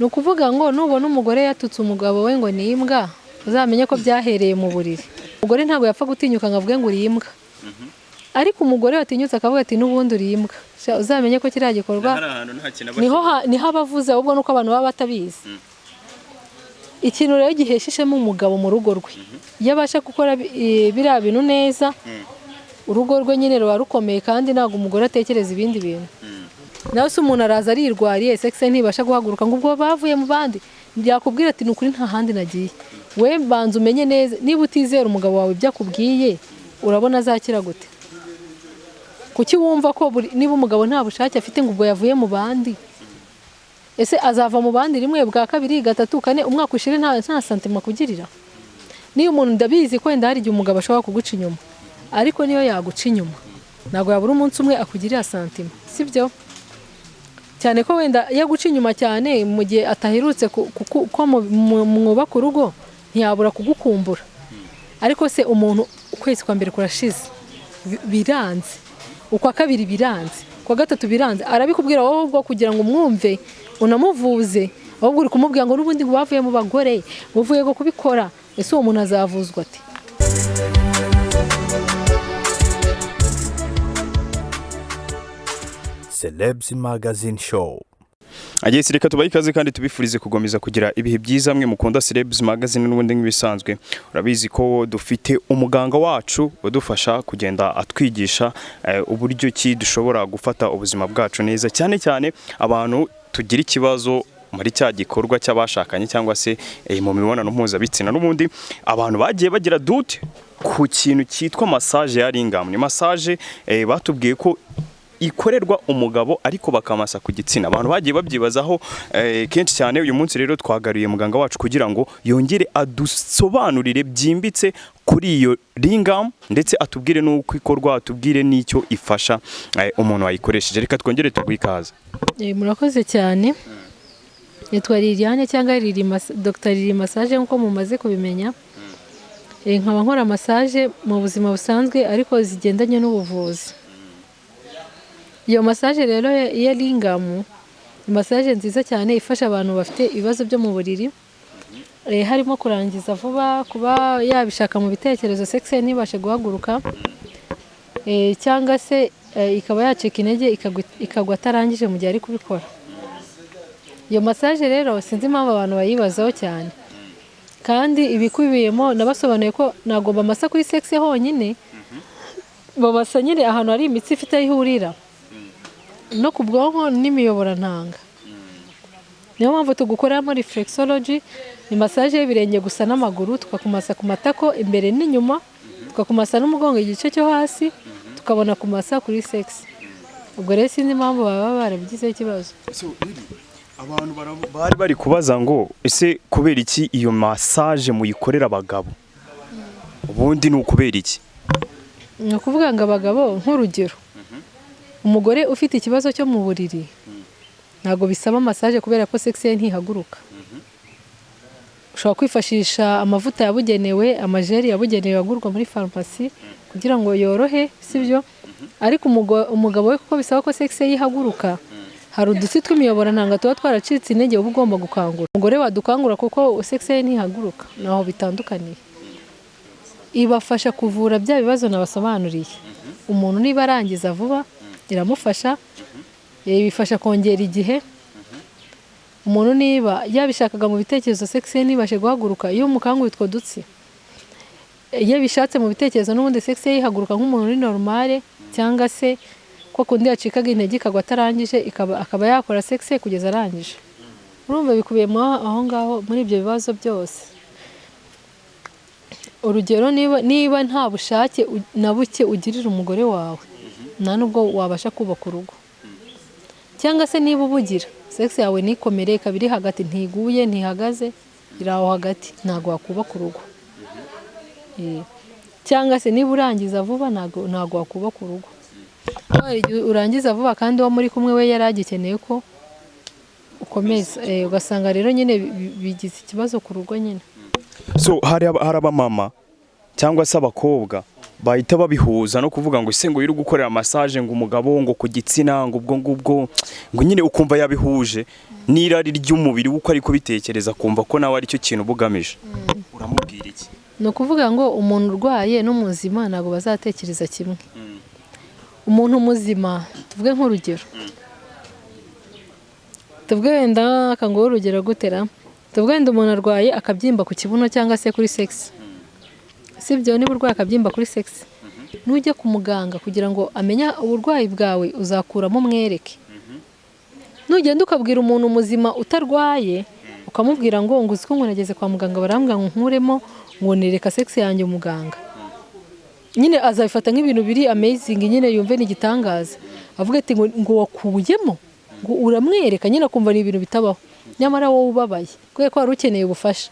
ni ukuvuga ngo nubona umugore yatutse umugabo we ngo ni imbwa uzamenye ko byahereye mu buriri. Umugore ntabwo yapfa gutinyuka ngo avuge ngo uri imbwa, ariko umugore watinyutse akavuga ati n'ubundi uri imbwa, uzamenye ko kiriya gikorwa niho abavuze, ahubwo nuko abantu baba batabizi. Ikintu rero giheshishemo umugabo mu rugo rwe, iyo abasha gukora biriya bintu neza, urugo rwe nyine ruba rukomeye kandi ntabwo umugore atekereza ibindi bintu. Nawe se umuntu araza arirwariye, sexe ntibasha guhaguruka ngo ubwo bavuye mu bandi, byakubwira ati nukuri nta handi nagiye. We banza umenye neza, niba utizera umugabo wawe ibyo akubwiye urabona azakira gute? Kuki wumva ko niba umugabo nta bushake afite ngo ubwo yavuye mu bandi, ese azava mu bandi rimwe bwa kabiri gatatu kane umwaka ushire nta santima kugirira? Niyo umuntu ndabizi ko wenda hari igihe umugabo ashobora kuguca inyuma, ariko niyo yaguca inyuma ntabwo yabura umunsi umwe akugirira santima, sibyo? Cyane ko wenda yaguca inyuma cyane mu gihe ataherutse ko mwubaka urugo ntiyabura kugukumbura. Ariko se umuntu ukwezi kwa mbere kurashize biranze, ukwa kabiri biranze, kwa gatatu biranze, arabikubwira wowe ubwo kugira ngo umwumve unamuvuze, ahubwo uri kumubwira ngo n'ubundi ngo bavuye mu bagore uvuye go kubikora. Ese uwo muntu azavuzwa ati? Celebs Magazine Show. Ageze reka tubaye ikaze kandi tubifurize kugomeza kugira ibihe byiza mwe mukunda Celebs Magazine n'ubundi nk'ibisanzwe. Urabizi ko dufite umuganga wacu udufasha kugenda atwigisha uburyo ki dushobora gufata ubuzima bwacu neza, cyane cyane abantu tugira ikibazo muri cya gikorwa cy'abashakanye cyangwa se mu mibonano mpuzabitsina. N'ubundi abantu bagiye bagira doute ku kintu cyitwa massage ya lingam. Ni massage batubwiye ko ikorerwa umugabo ariko bakamasa ku gitsina. Abantu bagiye babyibazaho kenshi cyane. Uyu munsi rero twagaruye muganga wacu kugira ngo yongere adusobanurire byimbitse kuri iyo lingam, ndetse atubwire n'uko ikorwa, atubwire n'icyo ifasha umuntu wayikoresheje. Reka twongere tugwikaza. Murakoze cyane. Yitwa Liliane cyangwa Dr. Lili Massage nkuko mumaze kubimenya. Nkaba nkora massage mu buzima busanzwe ariko zigendanye n'ubuvuzi. Iyo massage rero ya lingam, massage nziza cyane ifasha abantu bafite ibibazo byo mu buriri, harimo kurangiza vuba, kuba yabishaka mu bitekerezo sexe ntibashe guhaguruka, cyangwa se ikaba yacika intege ikagwa atarangije mu gihe ari kubikora. Iyo massage rero sinzi impamvu abantu bayibazaho cyane, kandi ibikubiyemo nabasobanuye ko ntabwo bamasa kuri sexe honyine, babasa nyine ahantu hari imitsi ifite aho ihurira no ku bwonko n'imiyoborantanga. Niyo mpamvu tugukoreramo reflexology, ni massage y'ibirenge gusa n'amaguru, tukakumasa ku matako imbere n'inyuma, tukakumasa n'umugongo igice cyo hasi, tukabona kumasa kuri sexe. Ubwo rero sinzi impamvu baba barabigizeho ikibazo. Abantu bari kubaza ngo ese kubera iki iyo massage muyikorera abagabo? Ubundi ni ukubera iki? Ni ukuvuga ngo abagabo, nk'urugero, umugore ufite ikibazo cyo mu buriri ntabwo bisaba massage kubera ko sexe ye ntihaguruka. Ushobora kwifashisha amavuta yabugenewe, amajeri yabugenewe agurwa muri farumasi kugira ngo yorohe, sibyo? Ariko umugabo we kuko bisaba ko sexe ye ihaguruka, hari udutsi tw'imiyoborantanga tuba twaracitse intege uba ugomba gukangura. Umugore wadukangura kuko sexe ye ntihaguruka, naho bitandukaniye. Ibafasha kuvura bya bibazo nabasobanuriye. Umuntu niba arangiza vuba iramufasha, bifasha kongera igihe. Umuntu niba yabishakaga mu bitekerezo sexe ntibashe guhaguruka, iyo umukanguye utwo dutsi, iyo bishatse mu bitekerezo n'ubundi sexe yihaguruka nk'umuntu uri normale, cyangwa se ko kundi yacikaga intege ikagwa atarangije akaba yakora sexe kugeza arangije. Urumva bikubiyemo aho ngaho muri ibyo bibazo byose. Urugero, niba nta bushake na buke ugirira umugore wawe, nta nubwo wabasha kubaka urugo. Cyangwa se niba ubugira sexe yawe nikomere kabiri hagati, ntiguye ntihagaze, iraho hagati, ntago wakubaka urugo. Cyangwa se niba urangiza vuba ntago wakubaka urugo. Urangiza vuba kandi uwo muri kumwe we yaragikeneye ko ukomeza, ugasanga rero nyine bigize ikibazo ku rugo nyine. So hari abamama cyangwa se abakobwa bahita babihuza no kuvuga ngo ise ngo yiri gukorera massage ngo umugabo ngo ku gitsina ngo ubwo ngubwo ngo nyine ukumva yabihuje. n'irari ry'umubiri uko ari kubitekereza kumva ko nawe aricyo kintu bugamije uramubwira iki? ni ukuvuga ngo umuntu urwaye n'umuzima ntabwo bazatekereza kimwe. Umuntu muzima tuvuge nk'urugero, tuvuge wenda akanguha urugero gutera, tuvuge wenda umuntu arwaye akabyimba ku kibuno cyangwa se kuri sex, sibyo? Niba urwaye akabyimba kuri sex, nujya ku muganga kugira ngo amenye uburwayi bwawe uzakuramo umwereke. Nugenda ukabwira umuntu muzima utarwaye ukamubwira ngo uzi ko nageze kwa muganga barambwira ngo nkuremo ngo nereka sex yanjye umuganga, nyine azabifata nk'ibintu biri amazing, nyine yumve ni igitangaza, avuga ati ngo wakuyemo, ngo uramwereka, nyine akumva ni ibintu bitabaho. Nyamara wowe ubabaye kubera ko wari ukeneye ubufasha,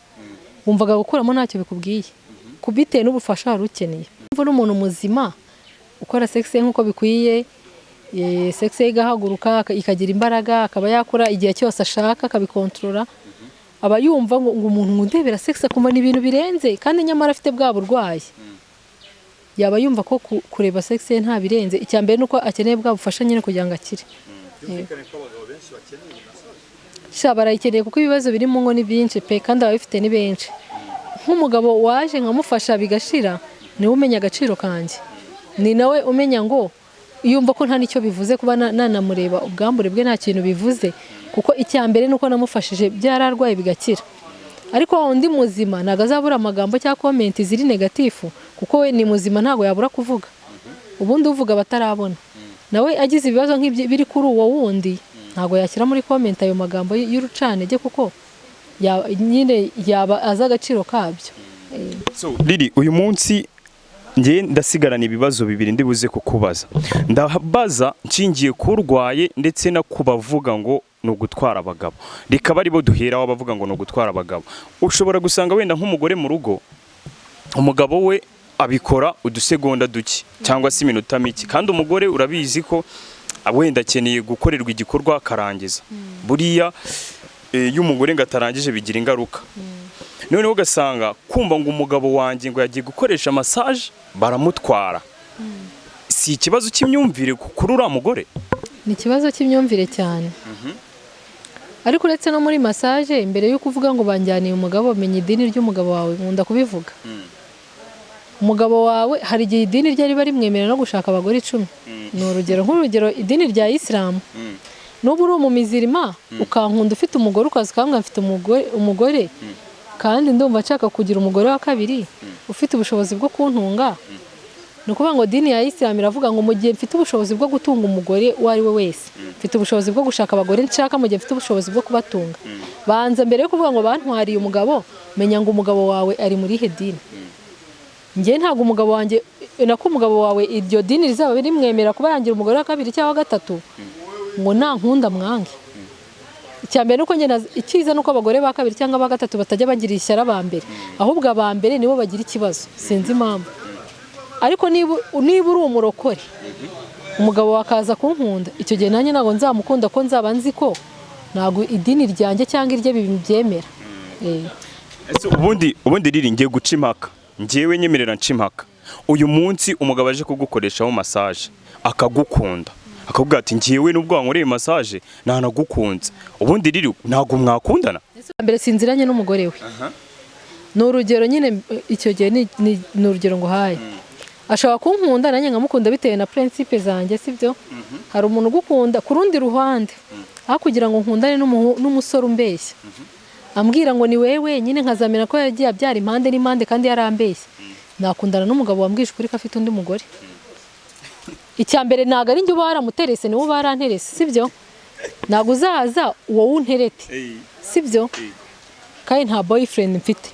wumvaga gukuramo ntacyo bikubwiye kubitewe n'ubufasha wari ukeneye. N'umuntu muzima ukora sex nk'uko bikwiye, sex igahaguruka ikagira imbaraga, akaba yakora igihe cyose ashaka akabikontorora, aba yumva ngo umuntu ndebera sex akumva ni ibintu birenze, kandi nyamara afite bwa burwayi yaba yumva ko kureba sex nta birenze. Icya mbere nuko akeneye bwa bufasha nyine kugira ngo akire. Barayikeneye kuko ibibazo biri mu ngo ni byinshi pe, kandi ababifite ni benshi. Nk'umugabo waje nkamufasha bigashira, niwe umenya agaciro kanjye, ni nawe umenya ngo yumva ko nta nicyo bivuze kuba nanamureba, ubwambure bwe nta kintu bivuze, kuko icya mbere nuko namufashije byararwaye bigakira. Ariko undi muzima ntago azabura amagambo cyangwa comment ziri negatifu, kuko we ni muzima ntago yabura kuvuga, ubundi uvuga batarabona. Nawe agize ibibazo nk'ibyo biri kuri uwo wundi, ntago yashyira muri comment ayo magambo y'urucanege, kuko nyine yaba azi agaciro kabyo. So Lily, uyu munsi ngiye ndasigarana ibibazo bibiri ndibuze kukubaza. Ndabaza nshingiye kurwaye ndetse no kubavuga ngo no gutwara abagabo, rikaba aribo duhera wabavuga ngo no gutwara abagabo. Ushobora gusanga wenda nk'umugore mu rugo, umugabo we abikora udusegonda duke cyangwa se iminota mike, kandi umugore urabizi ko wenda akeneye gukorerwa igikorwa akarangiza. Buriya iyo umugore ngo atarangije bigira ingaruka. Noneho ugasanga kumva ngo umugabo wanjye ngo yagiye gukoresha massage baramutwara. Si ikibazo cy'imyumvire kuri uriya mugore? Ni ikibazo cy'imyumvire cyane. Ariko uretse no muri massage, mbere yo kuvuga ngo banjyaniye umugabo, menya idini ry'umugabo wawe. Nkunda kubivuga, umugabo wawe hari igihe idini rye riba rimwemerera no gushaka abagore 10. Ni urugero, nk'urugero idini rya Islam, n'ubu uri umumizirima ukankunda ufite umugore, ukaza ukambwira mfite umugore kandi ndumva nshaka kugira umugore wa kabiri ufite ubushobozi bwo kuntunga, ni ukuvuga ngo dini ya Islam iravuga ngo mu gihe mfite ubushobozi bwo gutunga umugore uwo ari we wese, mfite ubushobozi bwo gushaka abagore nshaka, mu gihe mfite ubushobozi bwo kubatunga, banza mbere yo kuvuga ngo bantwariye umugabo, menya ngo umugabo wawe ari muri he dini. Njye ntabwo umugabo wanjye nako umugabo wawe iryo dini rizaba rimwemera kuba yangira umugore wa kabiri cyangwa wa gatatu, ngo nankunda mwange. Icyambere nuko njye ikiza nuko abagore ba kabiri cyangwa ba gatatu batajya bagira ishyara ba mbere, ahubwo aba mbere nibo bagira ikibazo, sinzi impamvu. Ariko niba uri umurokore, umugabo wakaza kunkunda, icyo gihe nanjye ntabwo nzamukunda, ko nzaba nzi ko ntabwo idini ryanjye cyangwa irye bibyemera. Ubundi riri ngiye guca impaka, njyewe nyemerera nca impaka. Uyu munsi umugabo aje kugukoreshaho massage akagukunda, akakubwira ati njyewe nubwo wankoreye massage ntanagukunze, ubundi riri ntabwo mwakundana? Mbere sinziranye n'umugore we. Ni urugero nyine, icyo gihe ni urugero ngo haye ashobora kunkunda nanjye nkamukunda bitewe na principe zanjye, sibyo? Hari umuntu ugukunda ku rundi ruhande, aho kugira ngo nkundane n'umusore umbeshya, ambwira ngo ni wewe nyine, nkazamena ko yagiye abyara impande n'impande kandi yarambeshya, nakundana n'umugabo wambwisha ukuri ko afite undi mugore. Icyambere ntago ari njye uba waramuterese, niwe uba waranterese, sibyo? Ntago uzaza wowe unterete, sibyo? Kandi nta boyfriend mfite,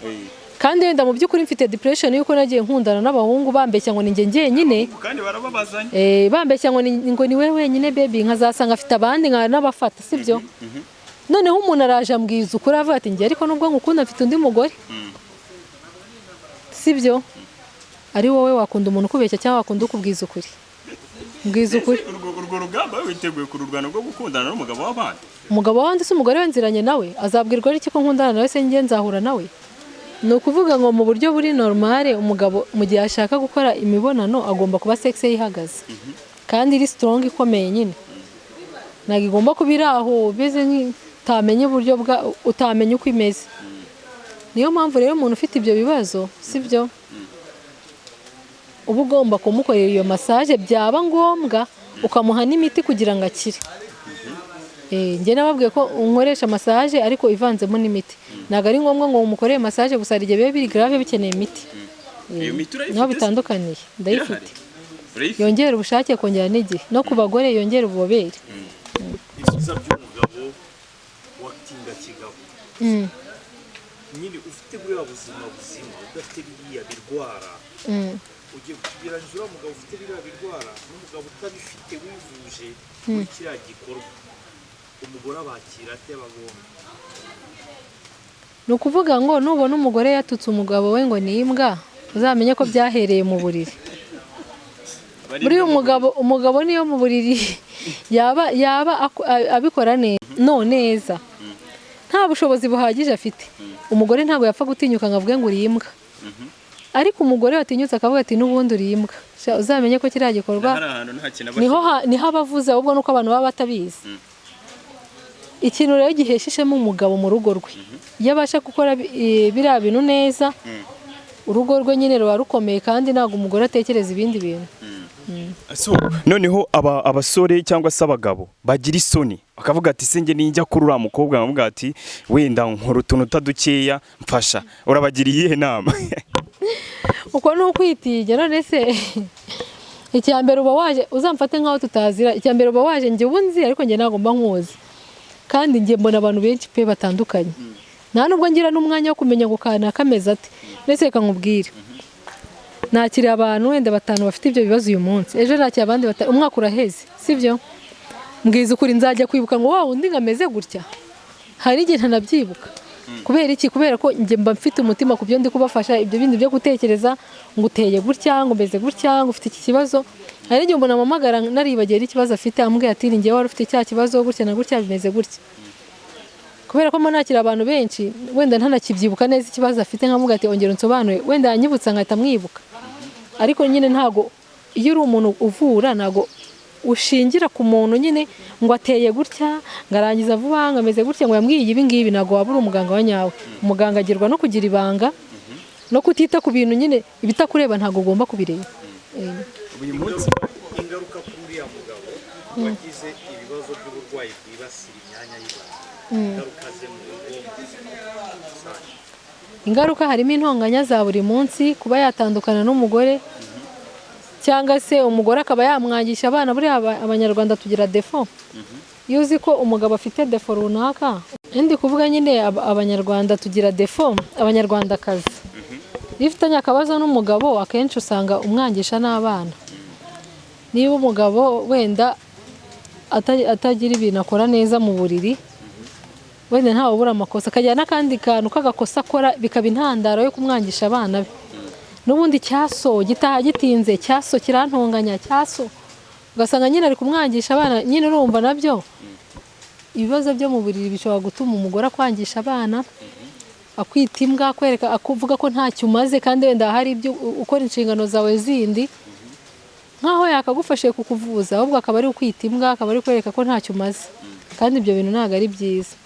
kandi wenda mu by'ukuri mfite depression yuko nagiye nkundana n'abahungu bambeshya ngo ni njye njyenyine, kandi barababazanye, bambeshya ngo ni wewe wenyine baby, nkazasanga afite abandi n'abafata, sibyo? Noneho umuntu araje ambwiza ukuri, avuga ati njye ariko nubwo ngukunda mfite undi mugore, sibyo? Ari wowe wakunda umuntu ukubeshya cyangwa wakunda ukubwiza ukuri? Mbwiza ukuri. Urwo rugamba witeguye kururwana rwo gukundana n'umugabo w'abandi? Umugabo wandi se umugore wenziranye nawe azabwirwa iki ko nkundana nawe, se njye nzahura nawe? Ni ukuvuga ngo mu buryo buri normale, umugabo mu gihe ashaka gukora imibonano agomba kuba sex ihagaze, kandi iri strong ikomeye nyine, ntabwo igomba kuba iri aho beze utamenya uburyo utamenya uko imeze. Niyo mpamvu rero umuntu ufite ibyo bibazo sibyo uba ugomba kumukorera iyo massage, byaba ngombwa ukamuha n'imiti kugira ngo akire. Njye nababwiye ko unkoresha massage ariko ivanzemo n'imiti, ntabwo ari ngombwa ngo umukorere massage gusa, hari igihe biba biri grave bikeneye imiti. Naho bitandukaniye ndayifite, yongera ubushake, kongera n'igihe, no ku bagore yongera ububobere. Ibyiza by'umugabo watinda kigabo nyine ufite buriya buzima udafite biriya birwara, ugiye kugereranyije uriya mugabo ufite biriya birwara n'umugabo utabifite wivuje muri kiriya gikorwa, umugore abakira ate abagomba? Ni ukuvuga ngo nubona umugore yatutse umugabo we ngo ni imbwa, uzamenye ko byahereye mu buriri. Muri umugabo niyo mu buriri yaba abikora neza nta bushobozi buhagije afite, umugore ntabwo yapfa gutinyuka ngo avuge ngo uri imbwa. Ariko umugore watinyutse akavuga ati n'ubundi uri imbwa, uzamenye ko kiriya gikorwa niho abavuze, ahubwo nuko abantu baba batabizi. Ikintu rero gihesheshemo umugabo mu rugo rwe, iyo abasha gukora biriya bintu neza, urugo rwe nyine ruba rukomeye, kandi ntabwo umugore atekereza ibindi bintu. Noneho abasore cyangwa se abagabo bagira isoni bakavuga ati se njye ninjya kuri uriya mukobwa nkavuga ati wenda nkora utuntu utadukeya mfasha, urabagira iyihe nama? Uko ni ukwitinya. None se icyambere uba waje, uzamfate nkaho tutazira, icyambere uba waje njye ubu nzi ariko njye ntabwo mba nkuzi, kandi njye mbona abantu benshi pe batandukanye, nta nubwo ngira n'umwanya wo kumenya ngo kana kameze ati. Ndetse reka nkubwire, nakiriye abantu wenda 5 bafite ibyo bibazo uyu munsi, ejo nakiriye abandi 5, umwaka uraheze sibyo? Mbwiza ukuri nzajya kwibuka ngo wawe undi ngameze gutya, hari igihe ntanabyibuka. Kubera iki? Kubera ko njye mba mfite umutima ku byo ndi kubafasha, ibyo bindi byo gutekereza ngo uteye gutya, ngo mbeze gutya, ngo ufite iki kibazo. Hari igihe umuntu amamagara naribagiye ikibazo afite, ambwiye ati njye wari ufite cya kibazo gutya na gutya bimeze gutya. Kubera ko nakira abantu benshi wenda ntanakibyibuka neza ikibazo afite, nkamuga ati ongera unsobanure, wenda yanyibutsa nkahita mwibuka. Ariko nyine ntago, iyo uri umuntu uvura ntago ushingira ku muntu nyine ngo ateye gutya, ngarangiza vuba ngameze gutya, ngo yambwiye ibi ngibi, ntago wabura umuganga wa nyawe. Umuganga agirwa no kugira ibanga no kutita ku bintu nyine ibitakureba, ntago ugomba kubireba. Uyu munsi ingaruka kuri ya mugabo wagize ibibazo by'uburwayi bwibasira imyanya y'ibanga, ingaruka ze mu ingaruka harimo intonganya za buri munsi, kuba yatandukana n'umugore, cyangwa se umugore akaba yamwangisha abana. Buriya abanyarwanda tugira defo, iyo uzi ko umugabo afite defo runaka, ndi kuvuga nyine abanyarwanda tugira defo, abanyarwandakazi iyo ufitanye akabazo n'umugabo akenshi usanga umwangisha n'abana. Niba umugabo wenda atagira ibintu akora neza mu buriri, wenda ntawe ubura amakosa, akagira n'akandi kantu k'agakosa akora bikaba intandaro yo kumwangisha abana be. N'ubundi cyaso gitaha gitinze, cyaso kirantonganya, cyaso ugasanga nyine ari kumwangisha abana. Nyine urumva nabyo ibibazo byo mu buriri bishobora gutuma umugore akwangisha abana, akwita imbwa, akwereka, akuvuga ko ntacyo umaze, kandi wenda hari ibyo ukora inshingano zawe zindi, nkaho yakagufashe kukuvuza, ahubwo akaba ari ukwita imbwa, akaba ari kwereka ko ntacyo umaze, kandi ibyo bintu ntabwo ari byiza.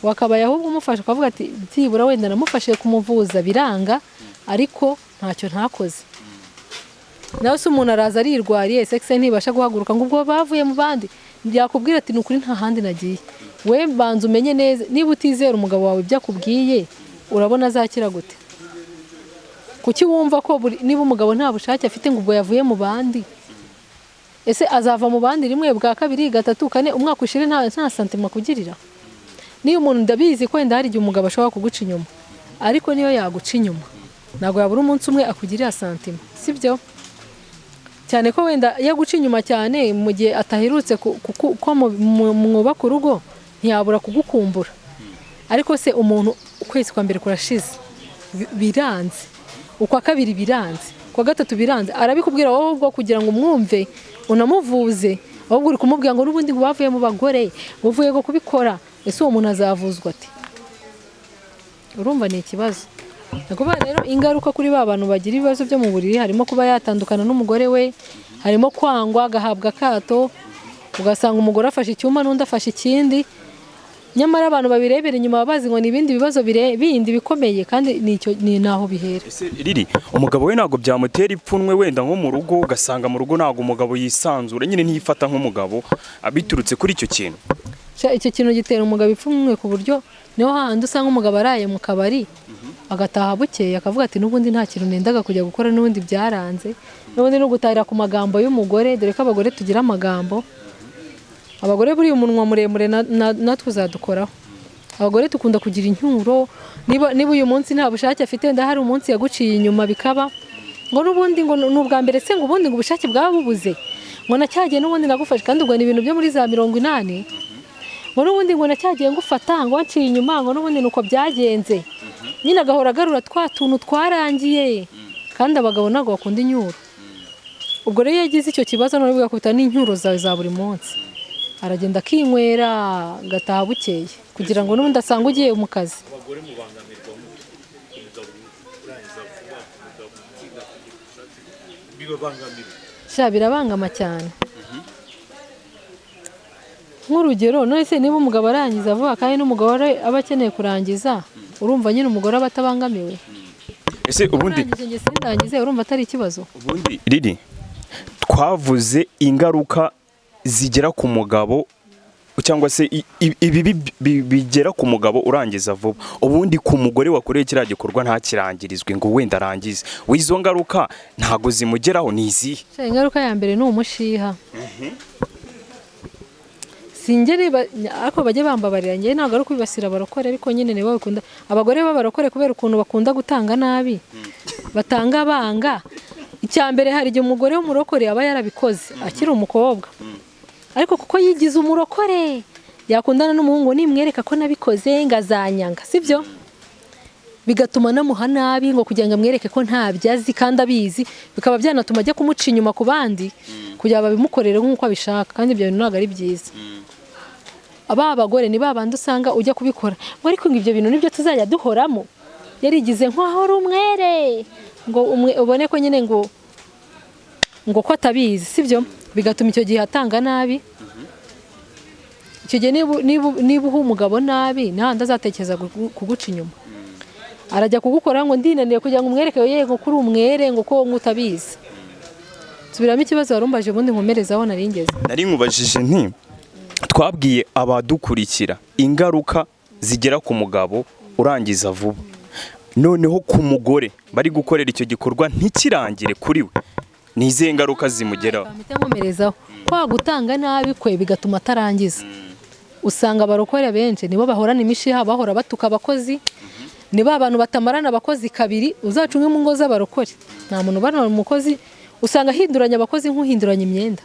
Wakabaye ahubwo umufasha ukavuga ati byibura wenda namufashe kumuvuza biranga, ariko ntacyo ntakoze. Nawe se umuntu araza arirwariye, sexe ntibasha guhaguruka ngo ubwo bavuye mu bandi, byakubwira ati nukuri nta handi nagiye. We banza umenye neza, niba utizera umugabo wawe ibyo akubwiye, urabona azakira gute? Kuki wumva ko niba umugabo nta bushake afite ngo ubwo yavuye mu bandi, ese azava mu bandi rimwe, bwa kabiri, gatatu, kane, umwaka ushire nta santima kugirira? Niyo umuntu ndabizi ko wenda hari igihe umugabo ashobora kuguca inyuma, ariko niyo yaguca inyuma ntabwo yabura umunsi umwe akugirira santima, sibyo? Cyane ko wenda yaguca inyuma cyane mu gihe ataherutse ko mwubaka urugo, ntiyabura kugukumbura. Ariko se umuntu ukwezi kwa mbere kurashize biranze, ukwa kabiri biranze, kwa gatatu biranze, arabikubwira wowe ubwo kugira ngo umwumve unamuvuze, ahubwo uri kumubwira ngo n'ubundi ngo bavuye mu bagore, uvuye go kubikora. Ese uwo muntu azavuzwa ati? Urumva ni ikibazo. Nakuba rero ingaruka kuri ba bantu bagira ibibazo byo mu buriri harimo kuba yatandukana n'umugore we, harimo kwangwa, agahabwa akato, ugasanga umugore afashe icyuma n'undi afashe ikindi. nyamara abantu babirebera inyuma babazi ngo ni ibindi bibazo bindi bikomeye kandi ni naho bihera. Ese riri umugabo we ntago byamutera ipfunwe wenda nko mu rugo ugasanga mu rugo ntago umugabo yisanzura nyine ntiyifata nk'umugabo abiturutse kuri icyo kintu? Icyo kintu gitera umugabo ipfunwe ku buryo niho hahandi usanga umugabo araye mu kabari agataha bukeye akavuga ati n'ubundi nta kintu nendaga kujya gukora n'ubundi byaranze, n'ubundi no gutahira ku magambo y'umugore, dore ko abagore tugira amagambo. Abagore buri umunwa muremure natwe uzadukoraho. Abagore tukunda kugira incyuro, niba uyu munsi nta bushake afite wenda hari umunsi yaguciye inyuma bikaba ngo n'ubundi ngo n'ubwa mbere se ngo ubundi ngo ubushake bwaba bubuze ngo nacyagiye n'ubundi nagufashe, kandi ubwo ni ibintu byo muri za 80 ngo n'ubundi ngo nacyagiye ngufata ngo wanciye inyuma ngo n'ubundi nuko byagenze, nyine agahora agarura twa tuntu twarangiye, kandi abagabo ntabwo bakunda incyuro. Ubwo rero yagize icyo kibazo none bigakubita n'incyuro zawe za buri munsi, aragenda akinywera gataha bukeye kugira ngo n'ubundi asange ugiye mu kazi. Abagore mubangamirwa umugabo urangiza vuba, umugabo ukiga bibabangamira. Birabangama cyane. Nk'urugero none se niba umugabo arangiza vuba kandi n'umugabo aba akeneye kurangiza, urumva nyine umugore aba atabangamiwe? Ese ubundi sindangize urumva atari ikibazo? Ubundi riri twavuze ingaruka zigera ku mugabo cyangwa se ibi bigera ku mugabo urangiza vuba, ubundi ku mugore wakoreye kiriya gikorwa ntakirangirizwe ngo wenda arangize, izo ngaruka ntago zimugeraho ni izihe? Ingaruka ya mbere ni umushiha. Singere ako bajye bambabarira, njye ntabwo ari kubibasira abarokore, ariko nyine nibo bakunda abagore b'abarokore kubera ukuntu bakunda gutanga nabi, batanga banga. Icya mbere hari igihe umugore w'umurokore aba yarabikoze akiri umukobwa, ariko kuko yigize umurokore yakundana n'umuhungu nimwereka ko nabikoze ngazanyanga, sibyo? Bigatuma namuha nabi ngo kugira ngo amwereke ko ntabyazi kandi abizi, bikaba byanatuma ajya kumuca inyuma ku bandi kugira babimukorere nk'uko abishaka, kandi ibyo bintu ntabwo ari byiza. Aba abagore ni babandi usanga ujya kubikora ngo ariko ibyo bintu nibyo tuzajya duhoramo, yarigize nk'aho ari umwere ngo ubone ko nyine ngo ko atabizi, sibyo? Bigatuma icyo gihe atanga nabi. Icyo gihe niba uha umugabo nabi ntahandi azatekereza kuguca inyuma, arajya kugukora ngo ndinaniye kugira ngo umwereke yego kuri umwere ngo ko utabizi. Subiramo ikibazo warumbaje ubundi nkomerezaho naringeze. Nari nkubajije nti twabwiye abadukurikira ingaruka zigera ku mugabo urangiza vuba, noneho ku mugore bari gukorera icyo gikorwa ntikirangire kuri we, ni izihe ngaruka zimugeraho? Nkomerezaho kwa gutanga nabi kwe bigatuma atarangiza. Usanga abarokore benshi nibo bahorana imishiha, bahora batuka abakozi, niba abantu batamarana abakozi kabiri, uzacunge mu ngo z'abarokore nta muntu barana umukozi, usanga hinduranya abakozi nk'uhinduranya imyenda.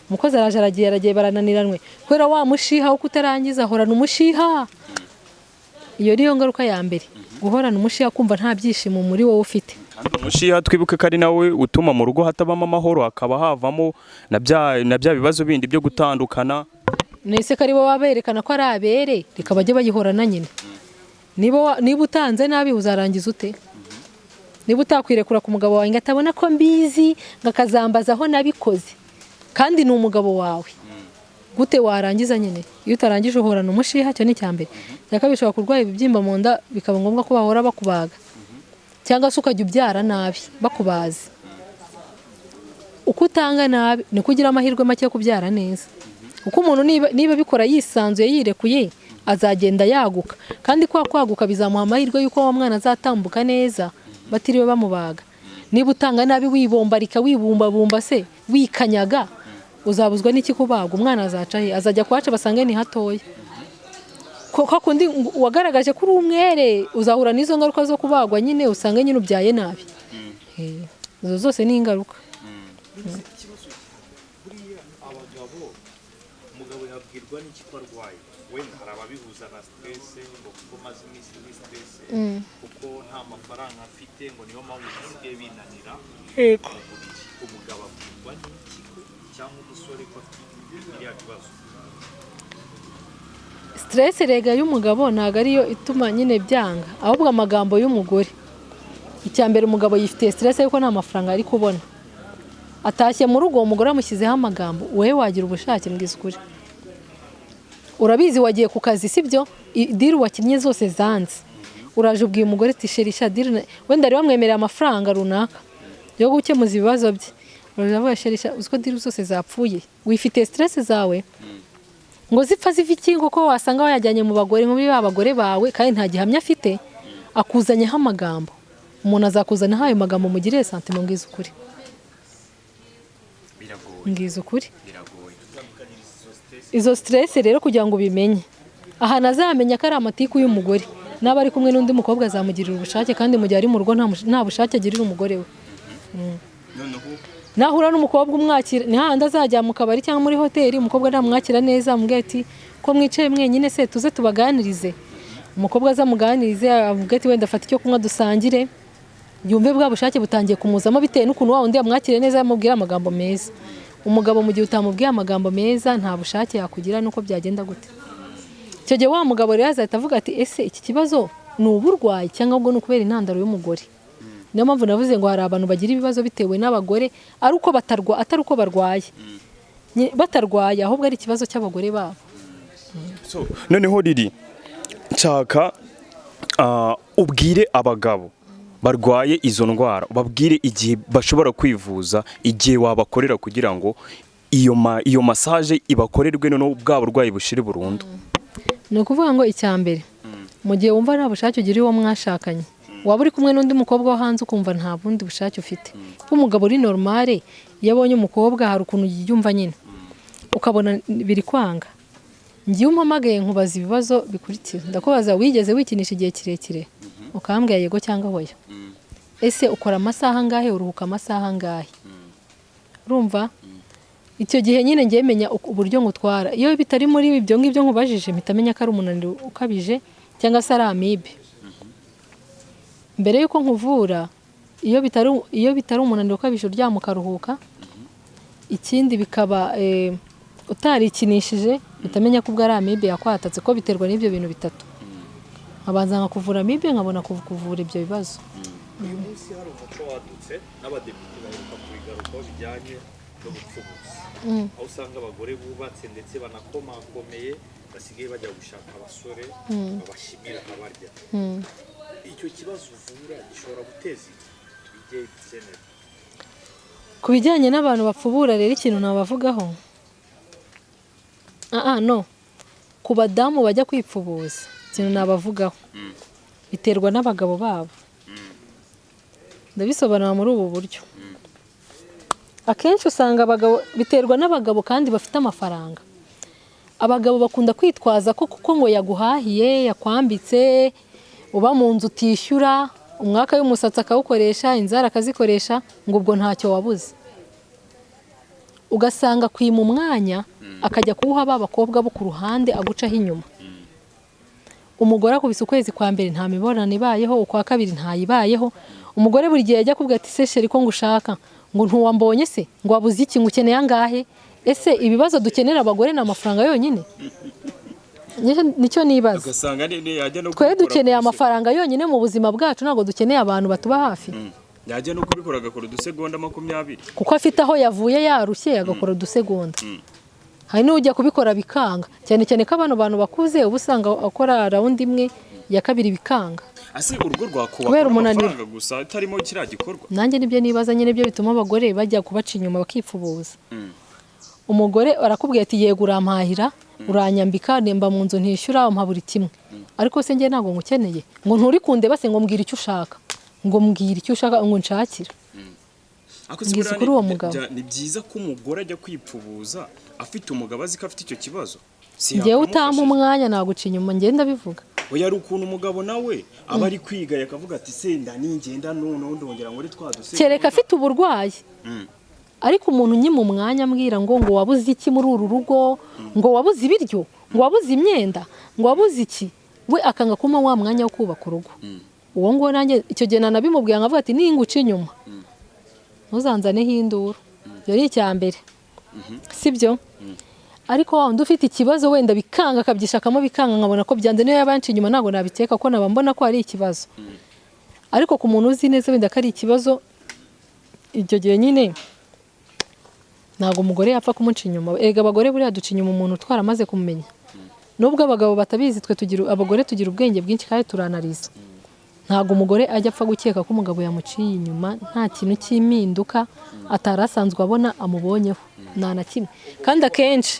Umukozi aragiye barananiranwe kubera wa mushiha wo kutarangiza, ahorana umushiha. Iyo niyo ngaruka ya mbere, guhorana umushiha kumva nta byishimo muri wowe ufite. Umushiha twibuke ko ari nawe utuma mu rugo hatabamo amahoro, hakaba havamo na bya bibazo bindi byo gutandukana. Nese ko ari bo baberekana ko ari abere, reka bajye bayihorana nyine. Niba utanze nabi uzarangiza ute? Niba utakwirekura ku mugabo wawe ngo atabona ko mbizi ngakazambaza aho nabikoze kandi ni umugabo wawe, gute warangiza nyine? Iyo utarangije uhorana umushiha, cyo ni cyambere. Cyaka bishobora kurwara ibibyimba mu nda, bikaba ngombwa ko bahora bakubaga, cyangwa se ukajya ubyara nabi bakubaze. Uko utanga nabi ni kugira amahirwe make yo kubyara neza, kuko umuntu niba bikora yisanzuye yirekuye azagenda yaguka, kandi kwaguka bizamuha amahirwe yuko wa mwana azatambuka neza batiriwe bamubaga. Niba utanga nabi wibombarika, wibumbabumba se wikanyaga, uzabuzwa n'iki kubaga? Umwana azaca he? Azajya kwaca basange ni hatoya. Ko kundi wagaragaje kuri umwere uzahura n'izo ngaruka zo kubagwa nyine, usange nyine ubyaye nabi. Izo zose ni ingaruka. Buriya abagabo, umugabo yabwirwa n'iki ko arwaye, wenda hari ababihuza na stress ngo kuko maze iminsi muri stress, kuko nta mafaranga afite ngo niyo mpamvu bisigaye binanira. Yego. Umugabo abwirwa n'iki cyangwa umusore ko iriya kibazo? Stress rega y'umugabo ntago ariyo ituma nyine byanga, ahubwo amagambo y'umugore. Icyambere umugabo yifitiye stress yuko nta mafaranga ari kubona, atashye mu rugo umugore amushyizeho amagambo, wewe wagira ubushake mbwiza ukuri. urabizi wagiye ku kazi sibyo diri wakinnye zose zanze uraje ubwiye umugore ati sherisha diri wenda ari wamwemerera amafaranga runaka yo gukemuza ibibazo bye uravuga sherisha uziko diri zose zapfuye wifite stress zawe ngo zipfa ziva iki kuko wasanga wayajyanye mu bagore nk'ubi babagore bawe kandi nta gihamya afite akuzanyeho amagambo umuntu azakuzana hayo magambo mugire sentiment ngize ukuri ngize ukuri izo stress rero kugira ngo ubimenye aha nazamenya ko ari amatiku y'umugore naba ari kumwe n'undi mukobwa azamugirira ubushake kandi mu gihe ari mu rugo nta bushake agirira umugore we nahura n'umukobwa umwakira ni hahandi azajya mu kabari cyangwa muri hoteli umukobwa namwakira neza amubwira ati ko mwicaye mwenyine se tuze tubaganirize umukobwa azamuganirize avuga ati wenda afata icyo kunywa dusangire yumve bwa bushake butangiye kumuzamo bitewe n'ukuntu wa undi yamwakire neza yamubwira amagambo meza umugabo mu gihe utamubwiye amagambo meza nta bushake yakugira nuko byagenda gute icyo gihe wa mugabo rero azahita avuga ati ese iki kibazo ni uburwayi cyangwa ubwo ni ukubera intandaro y'umugore niyo mpamvu navuze ngo hari abantu bagira ibibazo bitewe n'abagore ari uko atari uko barwaye batarwaye ahubwo ari ikibazo cy'abagore babo noneho riri nshaka ubwire abagabo barwaye izo ndwara babwire igihe bashobora kwivuza igihe wabakorera kugira ngo iyo massage ibakorerwe noneho bwa burwayi bushire burundu ni ukuvuga ngo icyambere mu gihe wumva nta bushake ugira uwo mwashakanye waba uri kumwe n'undi mukobwa wo hanze ukumva nta bundi bushake ufite umugabo uri normale iyo abonye umukobwa hari ukuntu yiyumva nyine ukabona biri kwanga ngiye umpamagaye nkubaza ibibazo bikurikira ndakubaza wigeze wikinisha igihe kirekire ukambwira yego cyangwa hoya ese ukora amasaha angahe uruhuka amasaha angahe urumva icyo gihe nyine ngiye menya uburyo ngutwara iyo bitari muri ibyo ngibyo nkubajije mpita menya ko ari umunaniro ukabije cyangwa se ari amibe mbere yuko nkuvura iyo bitari umunaniro ukabije uryama ukaruhuka ikindi bikaba utarikinishije utamenya ko ubwo ari amibe yakwatatse ko biterwa n'ibyo bintu bitatu abanza nkakuvura amibe nkabona kuvura ibyo bibazo uyu munsi hari umuco wadutse n'abadepite baheruka kubigarukaho bijyanye no gupfubuza aho usanga abagore bubatse ndetse banakomakomeye basigaye bajya gushaka abasore babashimira abarya icyo kibazo uvura gishobora guteza tubijye bizenera ku bijyanye n'abantu bapfubura rero ikintu nabavugaho no ku badamu bajya kwipfubuza ikintu nabavugaho biterwa n'abagabo babo ndabisobanura muri ubu buryo akenshi usanga abagabo biterwa n'abagabo kandi bafite amafaranga abagabo bakunda kwitwaza ko kuko ngo yaguhahiye yakwambitse uba mu nzu utishyura umwaka w'umusatsi akawukoresha inzara akazikoresha ngo ubwo ntacyo wabuze ugasanga kwima umwanya akajya kuwuha ba bakobwa bo ku ruhande agucaho inyuma umugore akubise ukwezi kwa mbere nta mibonano ibayeho ukwa kabiri ntayibayeho umugore buri gihe ajya kubwira ati se sheri ko ngushaka ngo ntuwambonye se ngo wabuze iki ngo ukeneye angahe ese ibibazo dukenera abagore ni amafaranga yonyine nicyo nibaza twe dukeneye amafaranga yonyine mu buzima bwacu ntabwo dukeneye abantu batuba hafi yajya no kubikora agakora udusegonda 20 kuko afite aho yavuye yarushye agakora udusegonda hari n'ujya kubikora bikanga cyane cyane ko abantu bakuze uba usanga akora rawundi imwe ya kabiri bikanga ase urugo rwakubaka amafaranga gusa atarimo kiriya gikorwa nanjye nibyo nibaza nyine byo bituma abagore bajya kubaca inyuma bakipfubuza umugore arakubwiye ati yego urampahira uranyambika nemba mu nzu ntishyura umpa buri kimwe ariko se njye ntabwo ngukeneye ngo nturi kunde base ngo mbwira icyo ushaka ngo mbwira icyo ushaka ngo nshakira ngize kuri uwo mugabo ni byiza ko umugore ajya kwipfubuza afite umugabo azi ko afite icyo kibazo njyewe utampa umwanya naguca inyuma ngenda bivuga oya ari ukuntu umugabo nawe aba ari kwiga yakavuga ati senda ningenda none ndongera ngo twaduse kereka afite uburwayi ariko umuntu nyima umwanya ambwira ngo wabuze iki muri uru rugo ngo wabuze ibiryo ngo wabuze imyenda ngo wabuze iki we akanga kuma wa mwanya wo kubaka urugo uwo ngo nanjye icyo gihe nanabimubwiye nkavuga ati ninguca inyuma ntuzanzaneho induru ibyo ni icyambere sibyo ariko wa undi ufite ikibazo wenda bikanga akabyishakamo bikanga nkabona ko byanze niyo yabanci inyuma ntabwo nabiteka ko naba mbona ko ari ikibazo ariko ku muntu uzi neza wenda ko ari ikibazo icyo gihe nyine ntabwo umugore yapfa kumuca inyuma erega abagore buriya duca inyuma umuntu twaramaze kumumenya nubwo abagabo batabizi twe abagore tugira ubwenge bwinshi kandi turanariza. Ntabwo umugore ajya apfa gukeka ko umugabo yamuciye inyuma nta kintu cy'impinduka atari asanzwe abona amubonyeho nta na kimwe, kandi akenshi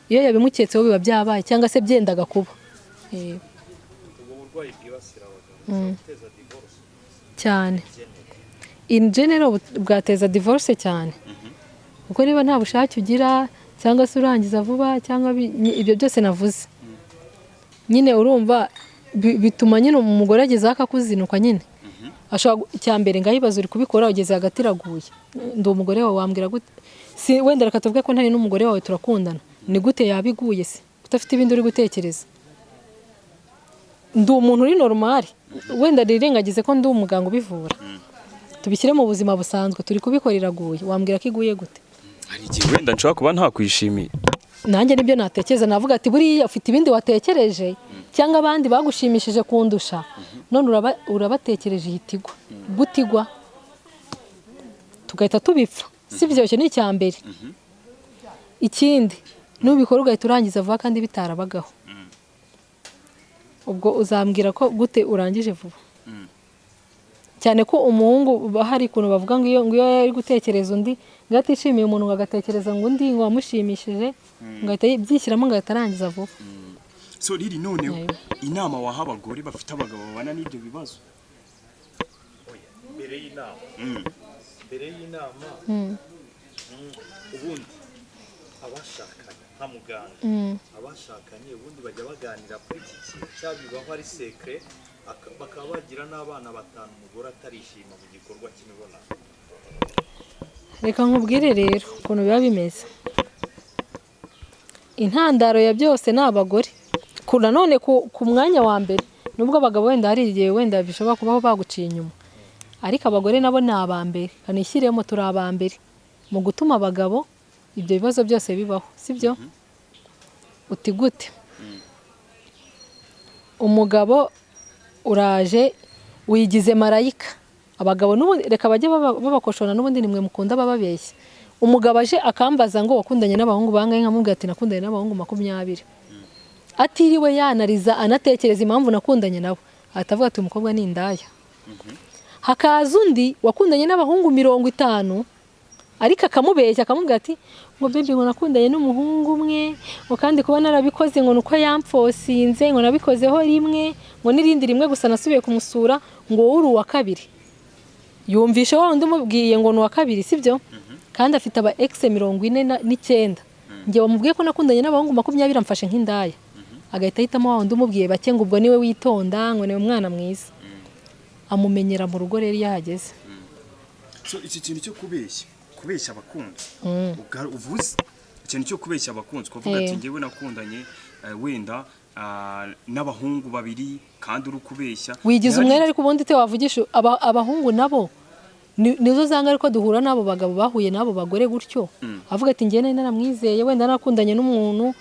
iyo yabimuketseho biba byabaye cyangwa se byendaga kuba. ubwo burwayi bwibasira abagabo buteza divorce cyane in general bwateza divorce cyane, kuko niba nta bushake ugira cyangwa se urangiza vuba cyangwa ibyo byose navuze nyine urumva bituma nyine umugore agezeho akakuzinukwa nyine ashobora icyambere ngayibaza uri kubikora ugeze hagati iraguye, ndi umugore wawe wambwira gute si wenda reka tuvuge ko ntari n'umugore wawe turakundana, ni gute yabiguye se udafite ibindi uri gutekereza? Ndi umuntu uri normal, wenda rirengagize ko ndi umuganga ubivura, tubishyire mu buzima busanzwe turi kubikora iraguye, wambwira ko iguye gute? hari igihe wenda nshobora kuba ntakwishimiye, nanjye nibyo natekereza, navuga ati buriya ufite ibindi watekereje cyangwa abandi bagushimishije kundusha, none urabatekereje ihitigwa gutigwa tugahita tubipfa, si byo ni icyambere. Ikindi nubikora ugahita urangiza vuba kandi bitarabagaho, ubwo uzambwira ko gute urangije vuba? Cyane ko umuhungu hari ikuntu bavuga ngo iyo yari gutekereza undi ngo atishimiye umuntu ngo agatekereza ngo undi ngo wamushimishije ngo ahita byishyiramo ngo ahita arangiza vuba. so riri noneho inama waha abagore bafite abagabo babana n'ibyo bibazo? mbere y'inama ubundi abashakanye nka muganga abashakanye ubundi bajya baganira kuri iki kintu cyabibaho ari secret bakaba bagira n'abana 5 umugore atarishima mu gikorwa cy'imibonano. Reka nkubwire rero ukuntu biba bimeze, intandaro ya byose ni abagore. Nanone ku mwanya wa mbere nubwo abagabo wenda hari igihe wenda bishobora kubaho baguciye inyuma, ariko abagore nabo ni abambere, kanishyiremo turi abambere mu gutuma abagabo ibyo bibazo byose bibaho, sibyo? Uti gute? Umugabo uraje wigize marayika, abagabo n'ubundi reka bajye babakoshona n'ubundi nimwe mukunda bababeshya. Umugabo aje akambaza ngo wakundanye n'abahungu bangahe, nkamubwira ati nakundanye n'abahungu 20, atiriwe yanariza anatekereza impamvu nakundanye nabo, atavuga ati umukobwa ni indaya. Hakaza undi wakundanye n'abahungu 50 ariko akamubeshya akamubwira ati ngo baby ngo nakundanye n'umuhungu umwe ngo kandi kuba narabikoze ngo nuko yampfosinze ngo nabikozeho rimwe ngo nirindi rimwe gusa nasubiye kumusura ngo uri uwa kabiri. Yumvishe wa undi umubwiye ngo ni uwa kabiri, sibyo? Kandi afite aba ex 49. Nge wamubwiye ko nakundanye n'abahungu 20 amfashe nk'indaya, agahita ahitamo wa undi umubwiye bake ngo ubwo niwe witonda ngo niwe mwana mwiza, amumenyera mu rugo rero yahageze. so iki kintu cyo kubeshya abakunzi uvuze ikintu cyo kubeshya abakunzi kuvuga ati ngewe nakundanye wenda n'abahungu 2 kandi uri kubeshya wigize umwere, ariko ubundi te wavugisha abahungu nabo nizo zanga ariko duhura nabo bagabo bahuye nabo bagore gutyo, avuga ati ngiye naramwizeye wenda nakundanye n'umuntu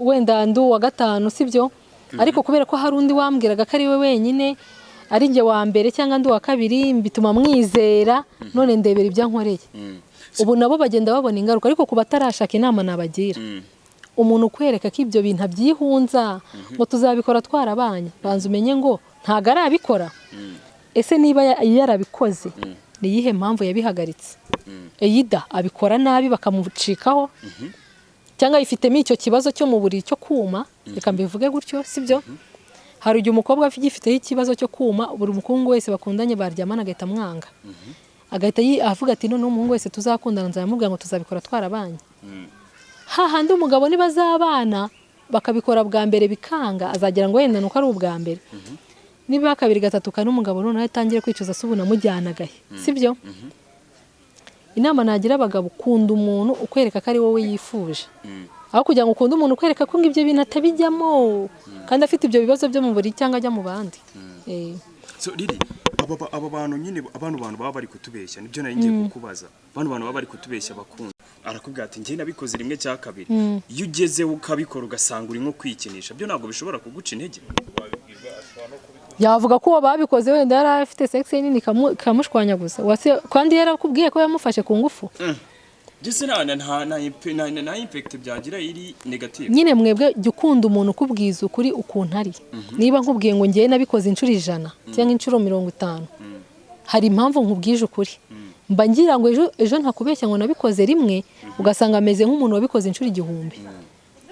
wenda ndu wa 5, sibyo? Ariko kubera ko hari undi wambwiraga ko ari we wenyine ari nge wa mbere cyangwa ndu wa 2 bituma mwizera, none ndebera ibyo nkoreye. Ubu nabo bagenda babona ingaruka, ariko kuba tarashaka inama nabagira. Umuntu kwereka ko ibyo bintu abyihunza ngo tuzabikora twarabanye, banza umenye ngo ntago arabikora. Ese niba yarabikoze ni yihe mpamvu yabihagaritse? Eyida abikora nabi bakamucikaho cyangwa ifitemo icyo kibazo cyo mu buriri cyo kuma, reka mbivuge gutyo, sibyo? Hari ugiye umukobwa afite ikibazo cyo kuma, buri mukungu wese bakundanye baryamana agahita mwanga, agahita avuga ati none umuhungu wese tuzakundana nzamubwira ngo tuzabikora twarabanye. Hahandi umugabo niba azabana bakabikora bwa mbere bikanga, azagira ngo wenda nuko ari ubwa mbere, niba 2, 3 kandi umugabo none atangire kwicuza subu namujyanagahe, sibyo? Inama nagira abagabo, kunda umuntu ukwereka ko ari wowe yifuje, aho kugira ngo ukunda umuntu ukwereka ko ngibyo bintu atabijyamo kandi afite ibyo bibazo byo mu buri cyangwa ajya mu bandi. so riri aba bantu nyine abantu baba bari kutubeshya, nibyo nari ngiye kukubaza. Abantu baba bari kutubeshya bakunze, arakubwira ati ngiye nabikoze rimwe cya kabiri, iyo ugeze ukabikora ugasanga uri nko kwikinisha, byo ntabwo bishobora kuguca intege? Yavuga ko babikoze wenda yari afite sex nini kamushwanya gusa, kandi yarakubwiye ko yamufashe ku ngufu. Gise nta impact byagira iri negative. nyine mwebwe jya ukunda umuntu ukubwiza ukuri ukuntu ari. Niba nkubwiye ngo ngiye nabikoze inshuro 100 cyangwa inshuro 50, hari impamvu nkubwije ukuri. Mba ngira ngo ejo ntakubeshya ngo nabikoze rimwe ugasanga ameze nk'umuntu wabikoze inshuro 1000.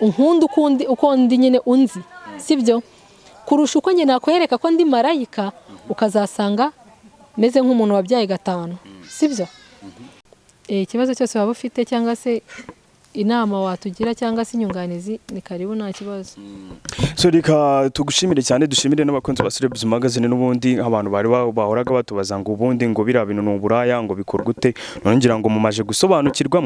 Unkunda uko ndi nyine unzi, sibyo? Kurusha uko njye nakwereka ko ndi marayika ukazasanga meze nk'umuntu wabyaye 5, sibyo? Ikibazo cyose waba ufite cyangwa se inama watugira cyangwa se inyunganizi ni karibu nta kibazo. So reka tugushimire cyane, dushimire n'abakunzi ba Celebs Magazine n'ubundi abantu bari bahoraga batubaza ngo ubundi ngo bira bintu n'uburaya ngo bikorwa gute, none ngira ngo mumaje gusobanukirwa.